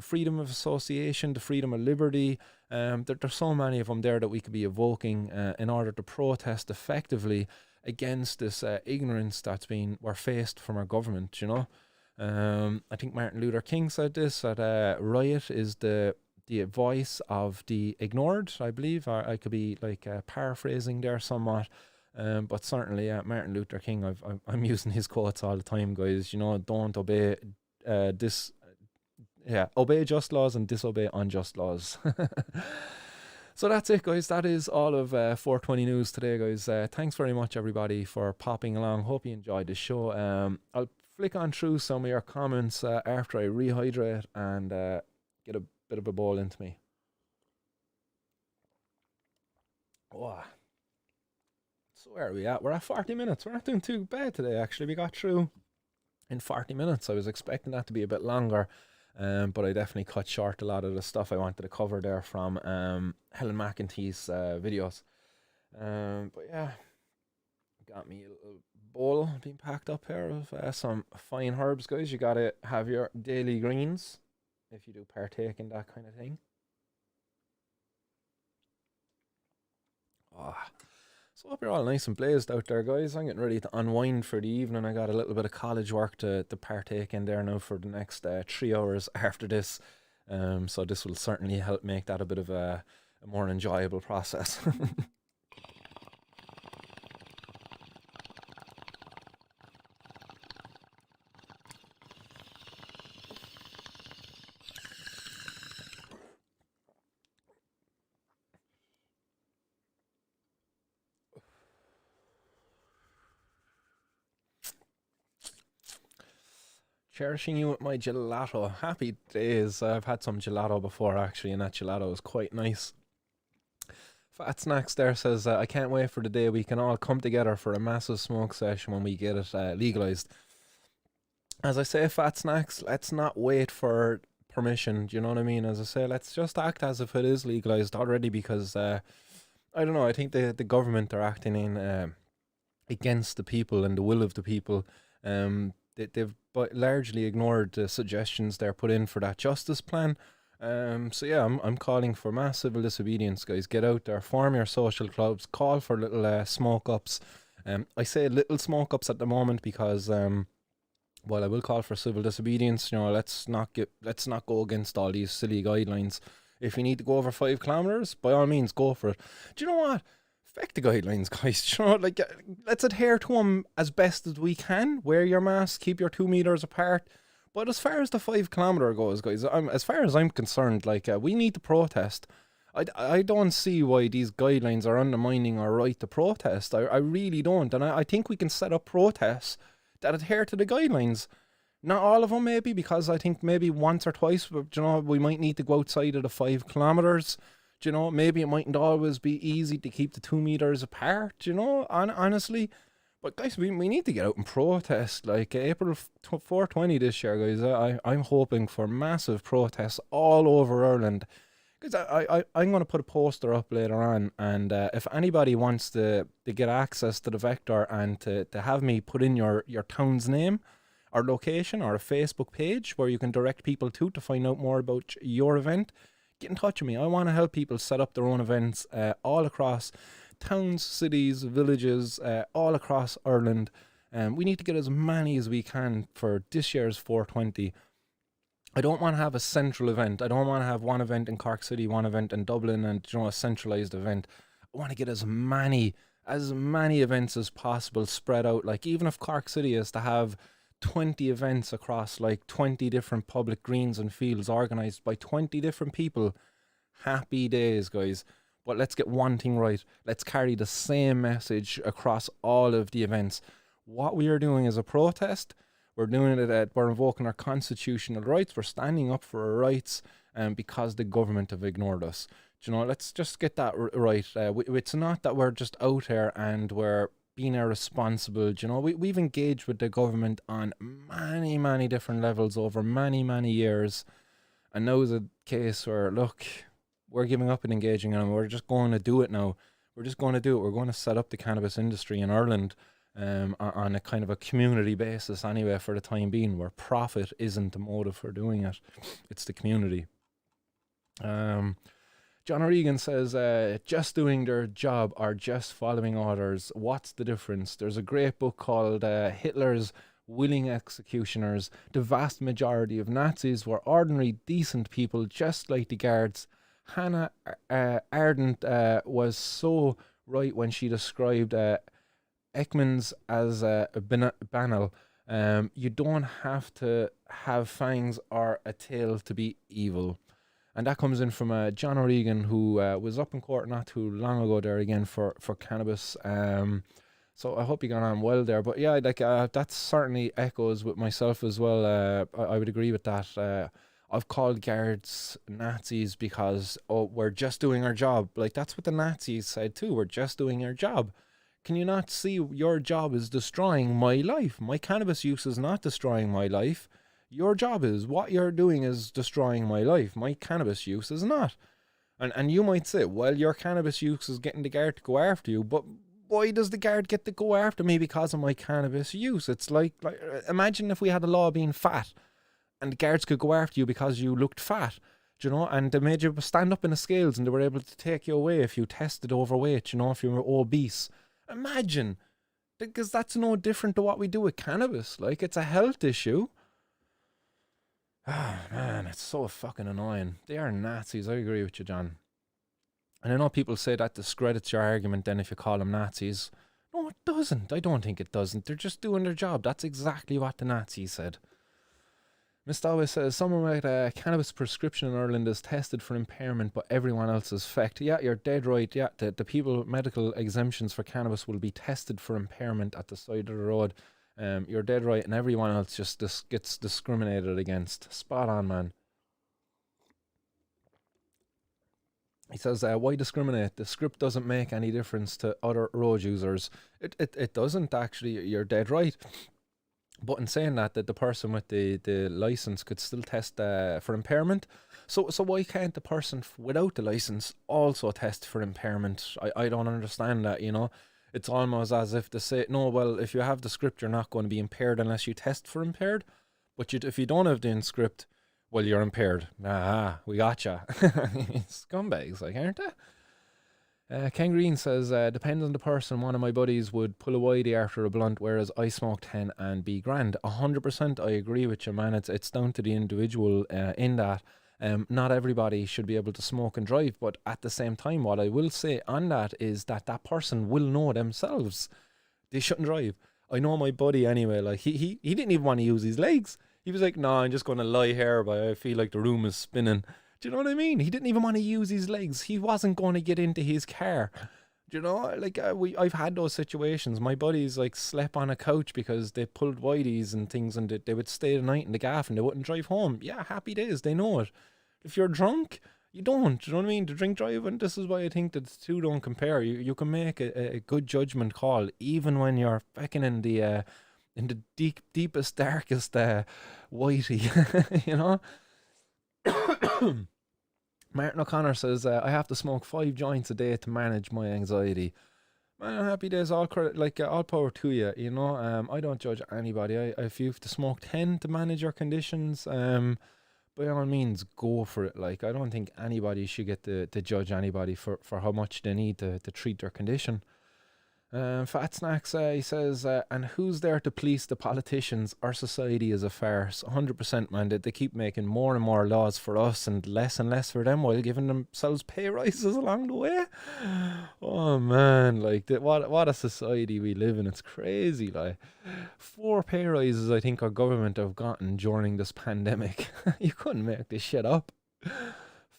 Freedom of association, the freedom of liberty. There's so many of them there that we could be evoking in order to protest effectively against this ignorance we're faced from our government, I think Martin Luther King said this, that riot is the voice of the ignored, I believe. Or I could be paraphrasing there somewhat, but certainly Martin Luther King, I'm using his quotes all the time, guys. Don't obey obey just laws and disobey unjust laws. So that's it, guys. That is all of 420 News today, guys. Thanks very much, everybody, for popping along. Hope you enjoyed the show. I'll flick on through some of your comments after I rehydrate and get a bit of a bowl into me. Oh. So where are we at? We're at 40 minutes. We're not doing too bad today, actually. We got through in 40 minutes. I was expecting that to be a bit longer. But I definitely cut short a lot of the stuff I wanted to cover there from Helen McEntee's videos. But yeah, got me a little bowl being packed up here of some fine herbs, guys. You gotta have your daily greens if you do partake in that kind of thing. So I hope you're all nice and blazed out there, guys. I'm getting ready to unwind for the evening. I got a little bit of college work to partake in there now for the next 3 hours after this. So this will certainly help make that a bit of a more enjoyable process. Cherishing you with my gelato. Happy days. I've had some gelato before, actually, and that gelato is quite nice. Fat Snacks there says, I can't wait for the day we can all come together for a massive smoke session when we get it legalized. As I say, Fat Snacks, let's not wait for permission. Do you know what I mean? As I say, let's just act as if it is legalized already, because I don't know, I think the government are acting in against the people and the will of the people. They've largely ignored the suggestions they're put in for that justice plan. So yeah, I'm calling for mass civil disobedience, guys. Get out there, form your social clubs, call for little smoke ups. I say little smoke ups at the moment because while I will call for civil disobedience, let's not go against all these silly guidelines. If you need to go over 5 kilometers, by all means, go for it. Do you know what? Feck the guidelines, guys. Let's adhere to them as best as we can. Wear your mask, keep your 2 meters apart. But as far as the 5 kilometer goes, guys, as far as I'm concerned, we need to protest. I don't see why these guidelines are undermining our right to protest. I really don't. And I think we can set up protests that adhere to the guidelines. Not all of them, maybe, because I think maybe once or twice, we might need to go outside of the 5 kilometers. Maybe it mightn't always be easy to keep the 2 meters apart, honestly. But guys, we need to get out and protest. April 420 this year, guys. I'm hoping for massive protests all over Ireland. Because I'm going to put a poster up later on, and if anybody wants to get access to the vector and to have me put in your town's name or location or a Facebook page where you can direct people to find out more about your event, get in touch with me. I want to help people set up their own events all across towns, cities, villages, all across Ireland. We need to get as many as we can for this year's 420. I don't want to have a central event. I don't want to have one event in Cork City, one event in Dublin, and a centralised event. I want to get as many events as possible spread out. Even if Cork City is to have 20 events across 20 different public greens and fields organised by 20 different people, happy days, guys. But let's get one thing right. Let's carry the same message across all of the events. What we are doing is a protest. We're doing it. We're invoking our constitutional rights. We're standing up for our rights, because the government have ignored us. Do you know? Let's just get that right. It's not that we're just out here and we're being irresponsible. Do you know? We've engaged with the government on many, many different levels over many, many years, and now is a case where, look, we're giving up and engaging, and we're just going to do it now. We're just going to do it. We're going to set up the cannabis industry in Ireland, on a kind of a community basis anyway, for the time being, where profit isn't the motive for doing it. It's the community. John O'Regan says, just doing their job or just following orders, what's the difference? There's a great book called Hitler's Willing Executioners. The vast majority of Nazis were ordinary, decent people, just like the guards. Hannah Arendt was so right when she described Ekmans as banal. You don't have to have fangs or a tail to be evil. And that comes in from John O'Regan, who was up in court not too long ago there again for cannabis. So I hope you got on well there. But yeah, like that certainly echoes with myself as well. I would agree with that. I've called guards Nazis because, we're just doing our job. Like, that's what the Nazis said too. We're just doing our job. Can you not see your job is destroying my life? My cannabis use is not destroying my life. Your job is, what you're doing is destroying my life. My cannabis use is not. And you might say, well, your cannabis use is getting the guard to go after you, but why does the guard get to go after me because of my cannabis use? It's like imagine if we had a law being fat, and the guards could go after you because you looked fat, you know, and they made you stand up in the scales and they were able to take you away if you tested overweight, you know, if you were obese. Imagine, because that's no different to what we do with cannabis. Like, it's a health issue. Oh, man, it's so fucking annoying. They are Nazis. I agree with you, John. And I know people say that discredits your argument then if you call them Nazis. No, it doesn't. I don't think it doesn't. They're just doing their job. That's exactly what the Nazis said. Miss Dawes says, someone with a cannabis prescription in Ireland is tested for impairment, but everyone else is fecked. Yeah, you're dead right. Yeah, the people with medical exemptions for cannabis will be tested for impairment at the side of the road. You're dead right, and everyone else just gets discriminated against. Spot on, man. He says, why discriminate? The script doesn't make any difference to other road users. It doesn't, actually. You're dead right. But in saying that the person with the license could still test for impairment. So why can't the person without the license also test for impairment? I don't understand that, you know. It's almost as if they say, no, well, if you have the script, you're not going to be impaired unless you test for impaired. But if you don't have the script, well, you're impaired. Ah, we gotcha. Scumbags, like, aren't they? Ken Green says, depends on the person. One of my buddies would pull a whitey after a blunt, whereas I smoke 10 and be grand. 100% I agree with you, man. It's down to the individual in that. Not everybody should be able to smoke and drive, but at the same time, what I will say on that is that person will know themselves. They shouldn't drive. I know my buddy anyway, like he didn't even want to use his legs. He was like, no, I'm just going to lie here, but I feel like the room is spinning. Do you know what I mean? He didn't even want to use his legs. He wasn't going to get into his car. Do you know? Like, I've had those situations. My buddies, like, slept on a couch because they pulled whiteys and things, and they would stay the night in the gaff and they wouldn't drive home. Yeah, happy days. They know it. If you're drunk, you don't. Do you know what I mean? To drink drive, and this is why I think that the two don't compare. You can make a good judgment call even when you're fucking in the deepest, darkest whitey, you know? Martin O'Connor says, I have to smoke 5 joints a day to manage my anxiety. Man, happy days, all power to you, you know. I don't judge anybody. If you have to smoke 10 to manage your conditions, by all means, go for it. Like, I don't think anybody should get to judge anybody for how much they need to treat their condition. Fat Snacks, he says, and who's there to police the politicians? Our society is a farce. 100%, man. They keep making more and more laws for us and less for them while giving themselves pay rises along the way. Oh, man. Like, what a society we live in. It's crazy. Like, 4 pay rises, I think, our government have gotten during this pandemic. You couldn't make this shit up.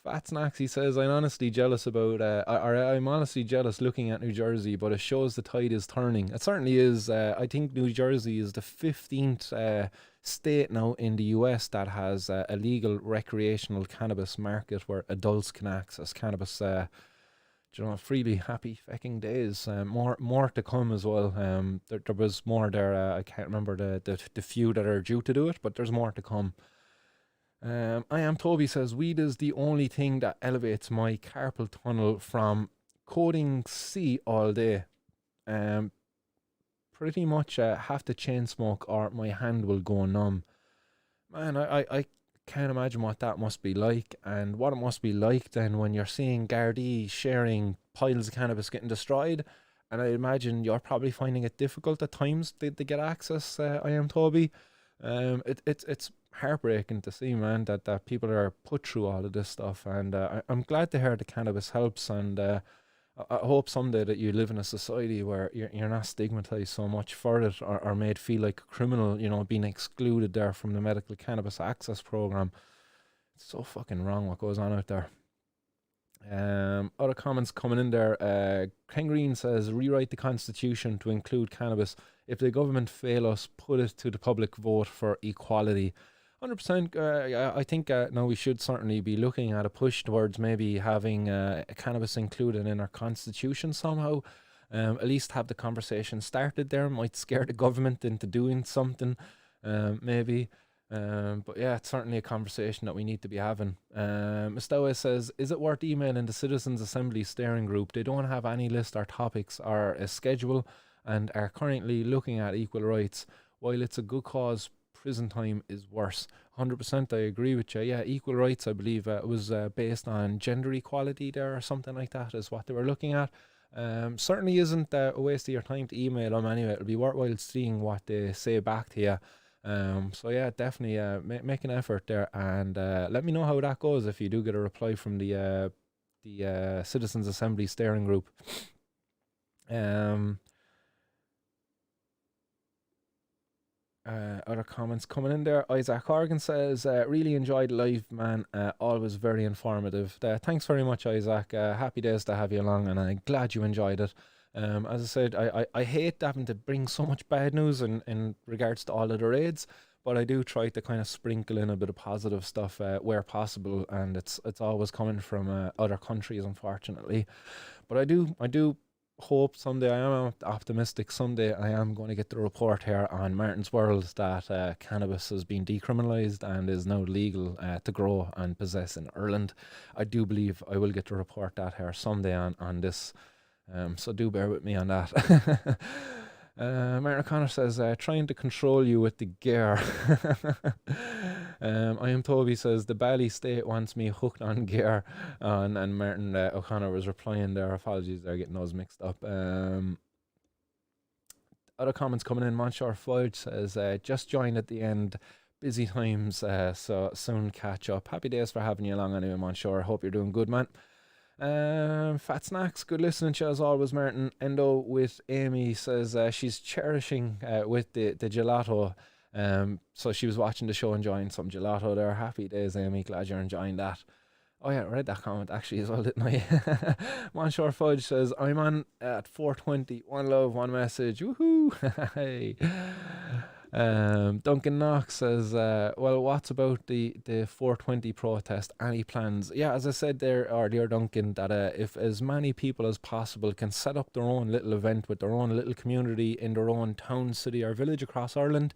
Fat Snacks, he says, I'm honestly jealous about, I'm honestly jealous looking at New Jersey, but it shows the tide is turning. It certainly is. I think New Jersey is the 15th state now in the US that has a legal recreational cannabis market where adults can access cannabis. Freely. Happy fucking days. More to come as well. There was more there. I can't remember the few that are due to do it, but there's more to come. I am Toby says weed is the only thing that elevates my carpal tunnel from coding C all day. Pretty much have to chain smoke or my hand will go numb. Man, I can't imagine what that must be like, and what it must be like then when you're seeing Gardaí sharing piles of cannabis getting destroyed. And I imagine you're probably finding it difficult at times to get access. I am Toby. It's heartbreaking to see, man, that people are put through all of this stuff, and I'm glad to hear the cannabis helps, and I hope someday that you live in a society where you're not stigmatized so much for it, or made feel like a criminal, being excluded there from the medical cannabis access program. It's so fucking wrong what goes on out there. Other comments coming in there. Ken Green says, rewrite the constitution to include cannabis. If the government fail us, put it to the public vote for equality. 100%. I think now we should certainly be looking at a push towards maybe having cannabis included in our constitution somehow. At least have the conversation started there. Might scare the government into doing something, maybe. But yeah, it's certainly a conversation that we need to be having. Msida says, is it worth emailing the Citizens Assembly steering group? They don't have any list or topics or a schedule and are currently looking at equal rights. While it's a good cause, prison time is worse. 100% I agree with you. Yeah, equal rights, I believe it was based on gender equality there or something like that is what they were looking at. Certainly isn't a waste of your time to email them anyway. It'll be worthwhile seeing what they say back to you. So yeah, definitely make an effort there, and let me know how that goes if you do get a reply from the Citizens Assembly steering group. Other comments coming in there. Isaac Horgan says, really enjoyed live, man. Always very informative. Thanks very much, Isaac. Happy days to have you along, and I'm glad you enjoyed it. As I said, I hate having to bring so much bad news in regards to all of the raids, but I do try to kind of sprinkle in a bit of positive stuff where possible, and it's always coming from other countries, unfortunately. But I do hope someday, I am optimistic, someday I am going to get the report here on Martin's World that cannabis has been decriminalised and is now legal to grow and possess in Ireland. I do believe I will get to report that here someday on this. So do bear with me on that. Martin O'Connor says, trying to control you with the gear. I am Toby says, the Bally State wants me hooked on gear. And Martin O'Connor was replying there. Apologies, they're getting those mixed up. Other comments coming in. Monshore Fudge says, just joined at the end. Busy times, so soon catch up. Happy days for having you along anyway, Monshore. Hope you're doing good, man. Fat Snacks, good listening to you as always, Martin. Endo with Amy says she's cherishing with the gelato. So she was watching the show, enjoying some gelato there. Happy days, Amy. Glad you're enjoying that. Oh yeah, I read that comment actually as well, didn't I? Monshore Fudge says, I'm on at 4:20. One love, one message. Woohoo! Hey. Duncan Knox says, well, what's about the 420 protest? Any plans? Yeah, as I said there earlier, Duncan, that if as many people as possible can set up their own little event with their own little community in their own town, city or village across Ireland,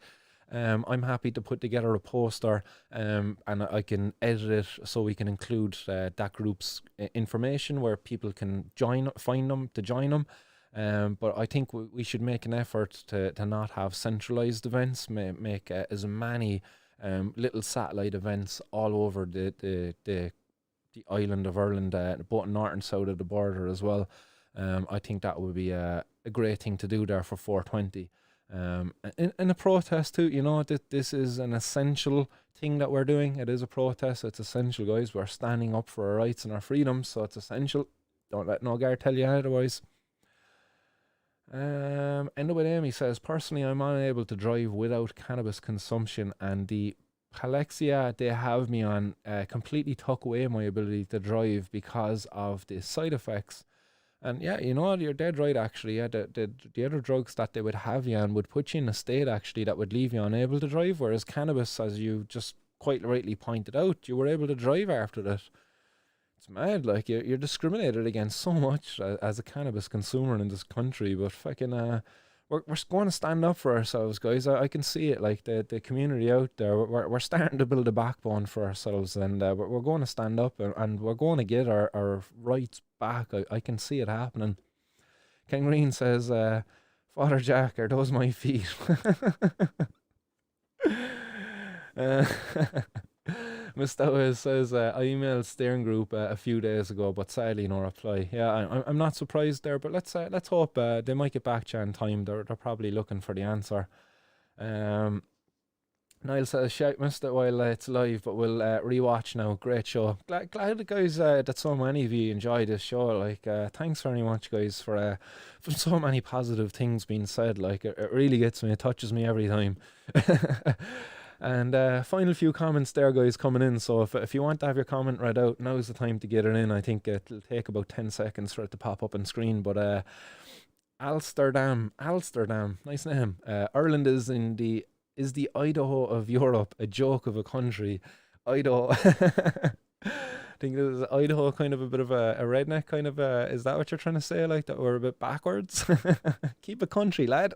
I'm happy to put together a poster and I can edit it so we can include that group's information where people can find them to join them. But I think we should make an effort to not have centralized events, make as many little satellite events all over the island of Ireland, both north and south of the border as well. I think that would be a great thing to do there for 420. In a protest too, that this is an essential thing that we're doing. It is a protest. It's essential, guys. We're standing up for our rights and our freedoms, so it's essential. Don't let no guard tell you otherwise. End with Amy says, personally, I'm unable to drive without cannabis consumption, and the Alexia, they have me on completely took away my ability to drive because of the side effects. And yeah, you know, you're dead right actually. Yeah, the other drugs that they would have you on would put you in a state actually that would leave you unable to drive, whereas cannabis, as you just quite rightly pointed out, you were able to drive after that. It's mad, like you're discriminated against so much as a cannabis consumer in this country, but fucking we're going to stand up for ourselves, guys. I can see it, like the community out there. We're starting to build a backbone for ourselves, and we're going to stand up and we're going to get our rights back. I can see it happening. Ken Green says, Father Jack, are those my feet? uh, Mustawa says, I emailed steering group a few days ago, but sadly no reply. Yeah, I'm not surprised there, but let's hope they might get back to you in time. They're probably looking for the answer. Niall says, shout missed it while it's live, but we'll rewatch now. Great show. Glad the guys that so many of you enjoy this show. Like, thanks very much, guys, for so many positive things being said. Like, it really gets me. It touches me every time. And final few comments there, guys, coming in. So if you want to have your comment read out, now's the time to get it in. I think it'll take about 10 seconds for it to pop up on screen. But Amsterdam, nice name. Ireland is the Idaho of Europe, a joke of a country. Idaho. I think is Idaho kind of a bit of a redneck kind of is that what you're trying to say? Like that we're a bit backwards? Keep a country, lad.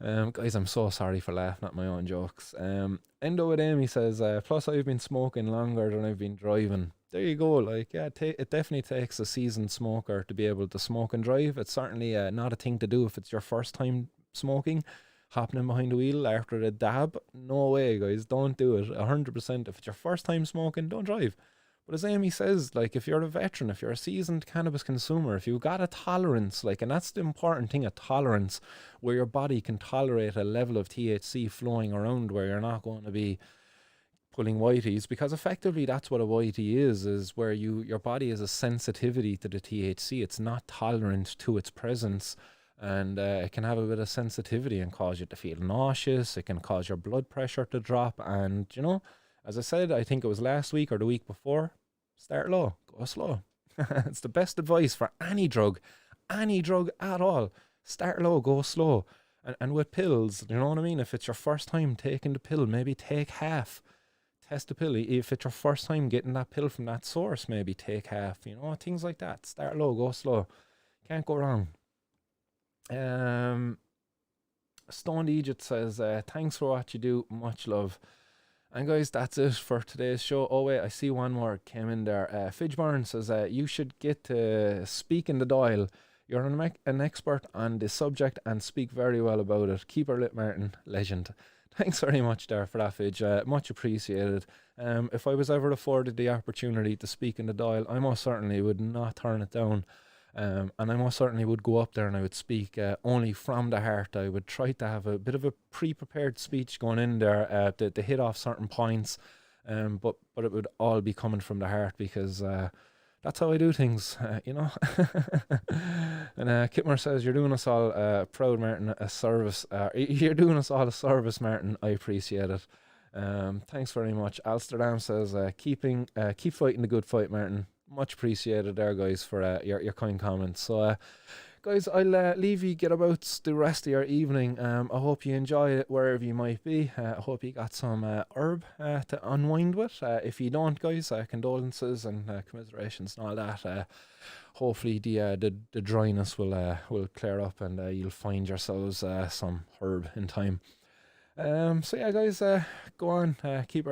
Guys, I'm so sorry for laughing at my own jokes. Endo with Amy says, plus I've been smoking longer than I've been driving. There you go. Like, yeah, it definitely takes a seasoned smoker to be able to smoke and drive. It's certainly not a thing to do if it's your first time smoking. Hopping in behind the wheel after a dab, no way, guys, don't do it. 100%. If it's your first time smoking, don't drive. But as Amy says, like, if you're a veteran, if you're a seasoned cannabis consumer, if you've got a tolerance, like, and that's the important thing, a tolerance, where your body can tolerate a level of THC flowing around where you're not going to be pulling whiteys, because effectively that's what a whitey is where your body has a sensitivity to the THC. It's not tolerant to its presence, and it can have a bit of sensitivity and cause you to feel nauseous. It can cause your blood pressure to drop, and, you know, as I said, I think it was last week or the week before, start low, go slow. It's the best advice for any drug at all. Start low, go slow. And with pills, you know what I mean? If it's your first time taking the pill, maybe take half. Test the pill. If it's your first time getting that pill from that source, maybe take half. You know, things like that. Start low, go slow. Can't go wrong. Stoned Egypt says, thanks for what you do. Much love. And guys, that's it for today's show. Oh wait, I see one more came in there. Fidgeburn says, you should get to speak in the dial. You're an expert on the subject and speak very well about it. Keep her lit, Martin. Legend. Thanks very much there for that, Fidge. Much appreciated. If I was ever afforded the opportunity to speak in the dial, I most certainly would not turn it down. And I most certainly would go up there and I would speak only from the heart. I would try to have a bit of a pre-prepared speech going in there to hit off certain points, but it would all be coming from the heart, because that's how I do things, you know. And Kitmer says, you're doing us all proud, Martin, a service. You're doing us all a service, Martin. I appreciate it. Thanks very much. Amsterdam says, keep fighting the good fight, Martin. Much appreciated there, guys, for your kind comments. So, guys, I'll leave you get about the rest of your evening. I hope you enjoy it wherever you might be. I hope you got some herb to unwind with. If you don't, guys, condolences and commiserations and all that. Hopefully the dryness will clear up and you'll find yourselves some herb in time. So yeah, guys, go on, keep